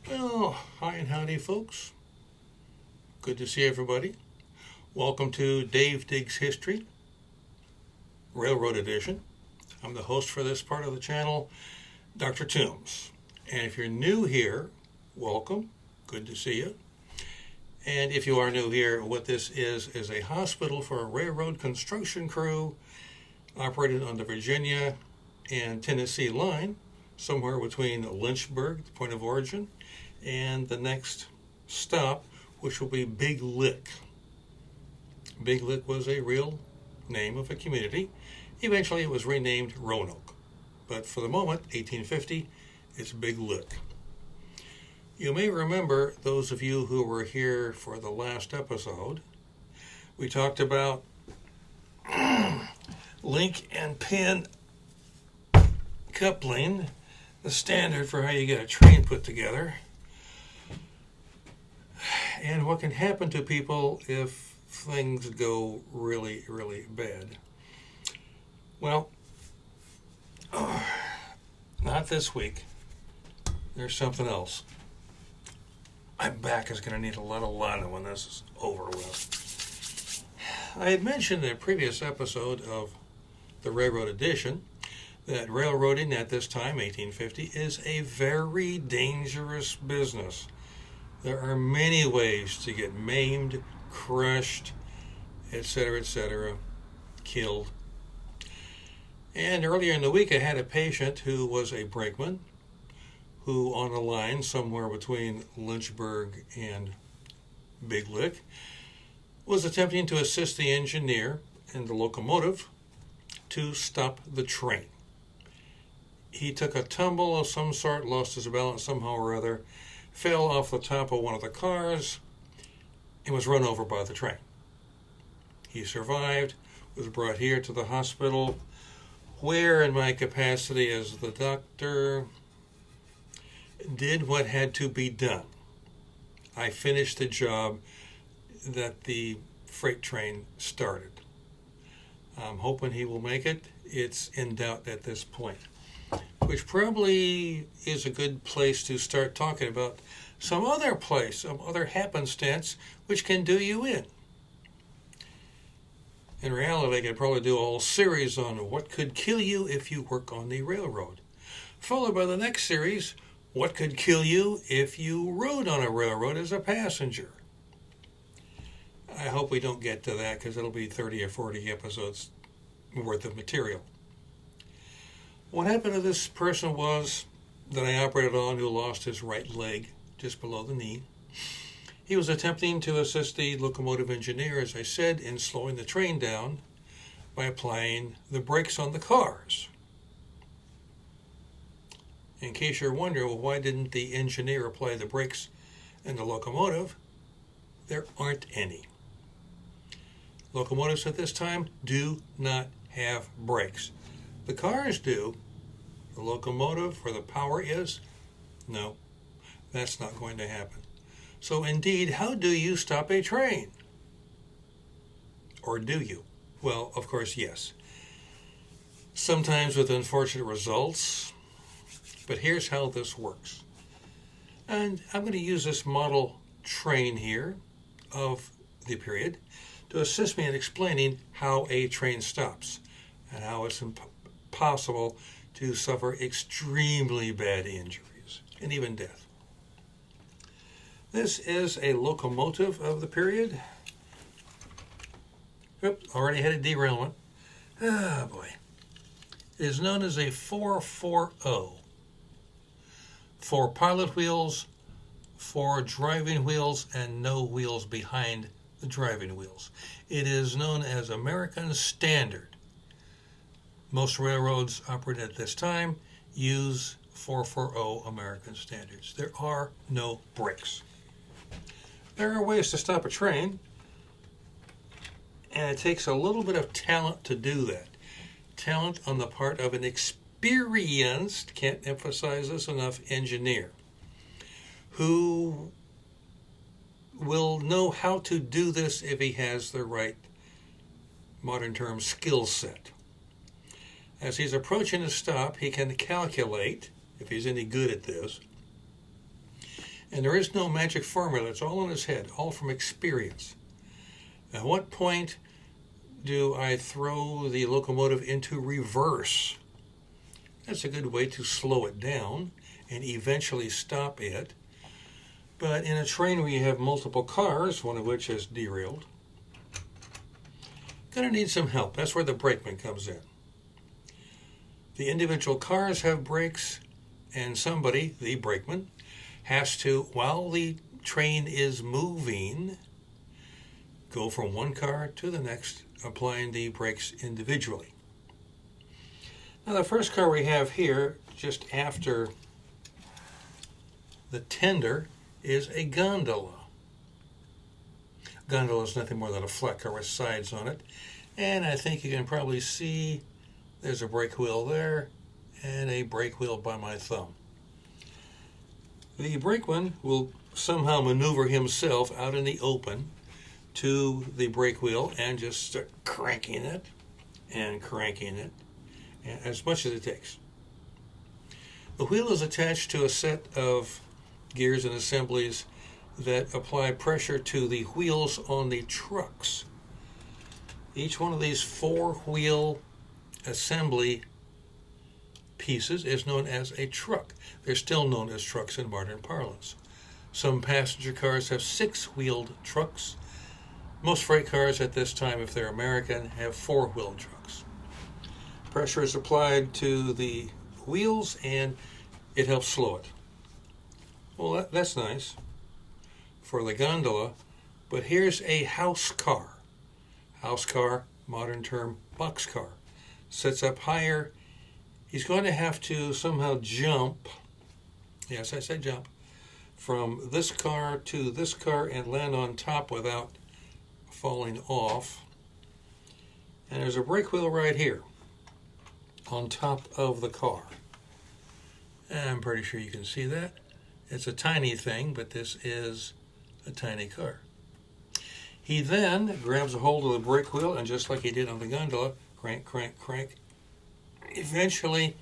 Well, hi and howdy, folks. Good to see everybody. Welcome to Dave Digs History, Railroad Edition. I'm the host for this part of the channel, Dr. Toombs. And if you're new here, welcome. Good to see you. And if you are new here, what this is a hospital for a railroad construction crew operated on the Virginia and Tennessee line, somewhere between Lynchburg, the point of origin, and the next stop, which will be Big Lick. Big Lick was a real name of a community. Eventually it was renamed Roanoke. But for the moment, 1850, it's Big Lick. You may remember, those of you who were here for the last episode, we talked about link and pin coupling, the standard for how you get a train put together, and what can happen to people if things go really, really bad. Well, not this week. There's something else. My back is going to need a lot of lana when this is over with. I had mentioned in a previous episode of the Railroad Edition that railroading at this time, 1850, is a very dangerous business. There are many ways to get maimed, crushed, etc., killed. And earlier in the week, I had a patient who was a brakeman who, on a line somewhere between Lynchburg and Big Lick, was attempting to assist the engineer and the locomotive to stop the train. He took a tumble of some sort, lost his balance somehow or other, fell off the top of one of the cars, and was run over by the train. He survived, was brought here to the hospital, where, in my capacity as the doctor, did what had to be done. I finished the job that the freight train started. I'm hoping he will make it. It's in doubt at this point, which probably is a good place to start talking about some other happenstance which can do you in. In reality, I could probably do a whole series on what could kill you if you work on the railroad, followed by the next series, what could kill you if you rode on a railroad as a passenger. I hope we don't get to that, because it'll be 30 or 40 episodes worth of material. What happened to this person was that I operated on, who lost his right leg just below the knee. He was attempting to assist the locomotive engineer, as I said, in slowing the train down by applying the brakes on the cars. In case you're wondering, well, why didn't the engineer apply the brakes in the locomotive? There aren't any. Locomotives at this time do not have brakes. The cars do. The locomotive, where the power is, no, that's not going to happen. So indeed, how do you stop a train? Or do you? Well, of course, yes. Sometimes with unfortunate results, but here's how this works. And I'm going to use this model train here of the period to assist me in explaining how a train stops and how it's impossible to suffer extremely bad injuries and even death. This is a locomotive of the period. Oops, already had a derailment. Ah, boy. It is known as a 440. 4 pilot wheels, 4 driving wheels, and no wheels behind the driving wheels. It is known as American Standard. Most railroads operating at this time use 440 American Standards. There are no brakes. There are ways to stop a train, and it takes a little bit of talent to do that. Talent on the part of an experienced, can't emphasize this enough, engineer who will know how to do this if he has the right, modern term, skill set. As he's approaching a stop, he can calculate, if he's any good at this, And there is no magic formula. It's all in his head, all from experience. At what point do I throw the locomotive into reverse? That's a good way to slow it down and eventually stop it. But in a train where you have multiple cars, one of which is derailed, going to need some help. That's where the brakeman comes in. The individual cars have brakes, and somebody, the brakeman, has to, while the train is moving, go from one car to the next, applying the brakes individually. Now the first car we have here, just after the tender, is a gondola. Gondola is nothing more than a flat car with sides on it. And I think you can probably see there's a brake wheel there and a brake wheel by my thumb. The brakeman will somehow maneuver himself out in the open to the brake wheel and just start cranking it and cranking it as much as it takes. The wheel is attached to a set of gears and assemblies that apply pressure to the wheels on the trucks. Each one of these four-wheel assembly pieces is known as a truck. They're still known as trucks in modern parlance. Some passenger cars have six-wheeled trucks. Most freight cars at this time, if they're American, have four-wheeled trucks. Pressure is applied to the wheels and it helps slow it. Well, that's nice for the gondola, but here's a house car. House car, modern term, boxcar. Sits up higher. He's going to have to somehow jump, yes, I said jump, from this car to this car and land on top without falling off. And there's a brake wheel right here on top of the car. I'm pretty sure you can see that. It's a tiny thing, but this is a tiny car. He then grabs a hold of the brake wheel, and just like he did on the gondola, crank, crank, crank. Eventually,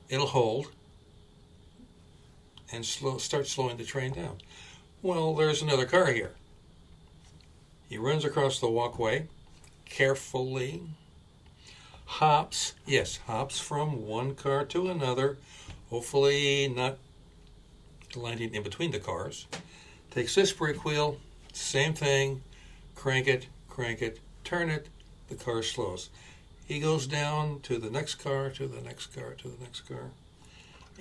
it'll hold and start slowing the train down. Well, there's another car here. He runs across the walkway carefully, hops from one car to another, hopefully not landing in between the cars. Takes this brake wheel, same thing, crank it, turn it, the car slows. He goes down to the next car, to the next car, to the next car.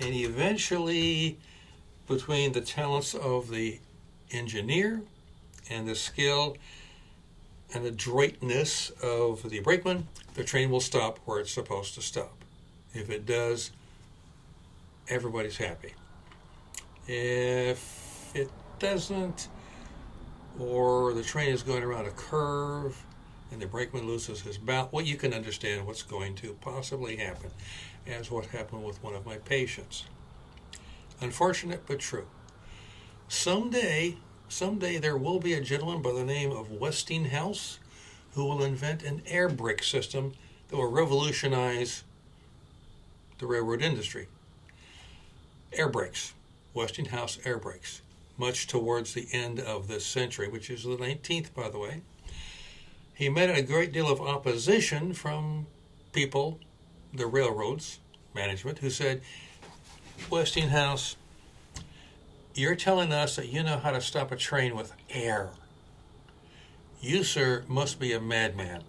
And eventually, between the talents of the engineer and the skill and adroitness of the brakeman, the train will stop where it's supposed to stop. If it does, everybody's happy. If it doesn't, or the train is going around a curve and the brakeman loses his balance, well, you can understand what's going to possibly happen, as what happened with one of my patients. Unfortunate, but true. Someday there will be a gentleman by the name of Westinghouse who will invent an air brake system that will revolutionize the railroad industry. Air brakes. Westinghouse air brakes, much towards the end of this century, which is the 19th, by the way. He met a great deal of opposition from people, the railroads management, who said, Westinghouse, you're telling us that you know how to stop a train with air. You, sir, must be a madman.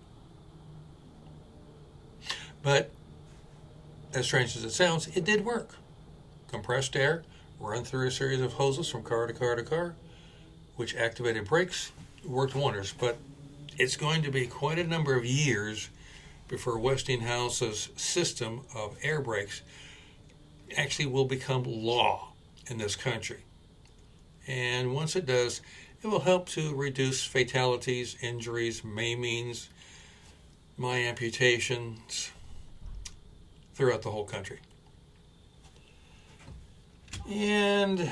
But, as strange as it sounds, it did work. Compressed air, run through a series of hoses from car to car to car, which activated brakes, worked wonders. But it's going to be quite a number of years before Westinghouse's system of air brakes actually will become law in this country. And once it does, it will help to reduce fatalities, injuries, maimings, my amputations throughout the whole country. And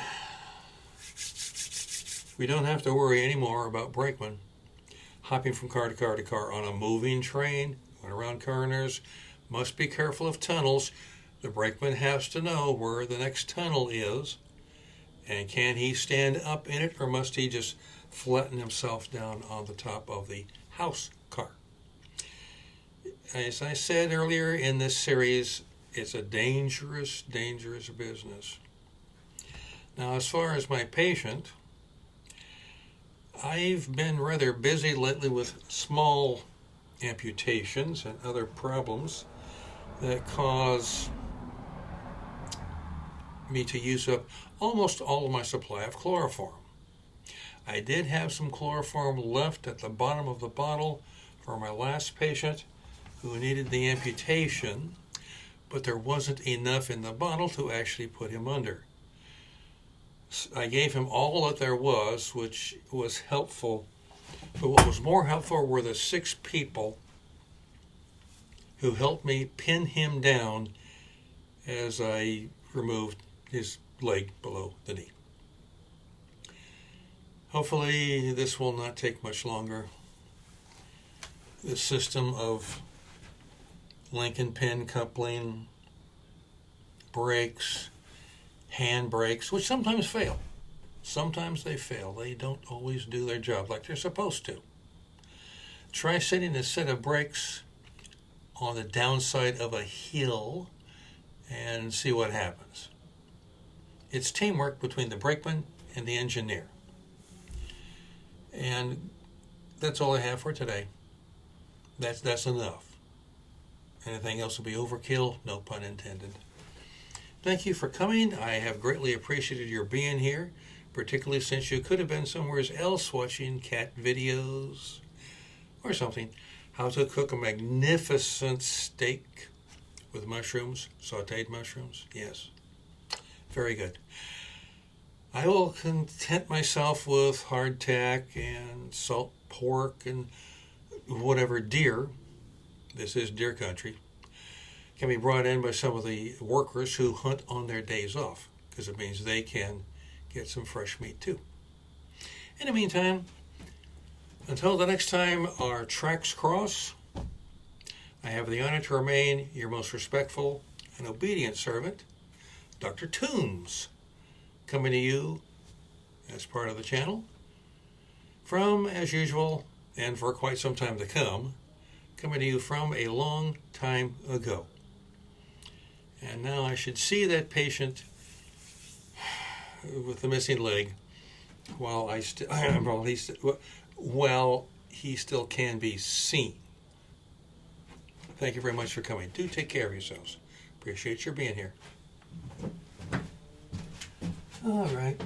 we don't have to worry anymore about brakemen hopping from car to car to car on a moving train, going around corners. Must be careful of tunnels. The brakeman has to know where the next tunnel is And can he stand up in it, or must he just flatten himself down on the top of the house car? As I said earlier in this series, it's a dangerous, dangerous business. Now, as far as my patient, I've been rather busy lately with small amputations and other problems that cause me to use up almost all of my supply of chloroform. I did have some chloroform left at the bottom of the bottle for my last patient who needed the amputation, but there wasn't enough in the bottle to actually put him under. I gave him all that there was, which was helpful, but what was more helpful were the 6 people who helped me pin him down as I removed his leg below the knee. Hopefully this will not take much longer. The system of link and pin coupling, brakes, hand brakes, which sometimes fail. Sometimes they fail. They don't always do their job like they're supposed to. Try setting a set of brakes on the downside of a hill and see what happens. It's teamwork between the brakeman and the engineer. And that's all I have for today. That's enough. Anything else will be overkill, no pun intended. Thank you for coming. I have greatly appreciated your being here, particularly since you could have been somewhere else watching cat videos or something. How to cook a magnificent steak with mushrooms, sauteed mushrooms. Yes, very good. I will content myself with hardtack and salt pork and whatever deer, this is deer country, can be brought in by some of the workers who hunt on their days off, because it means they can get some fresh meat too. In the meantime, until the next time our tracks cross, I have the honor to remain your most respectful and obedient servant, Dr. Toombs, coming to you as part of the channel from, as usual, and for quite some time to come, coming to you from a long time ago. And now I should see that patient with the missing leg while he still can be seen. Thank you very much for coming. Do take care of yourselves. Appreciate your being here. All right.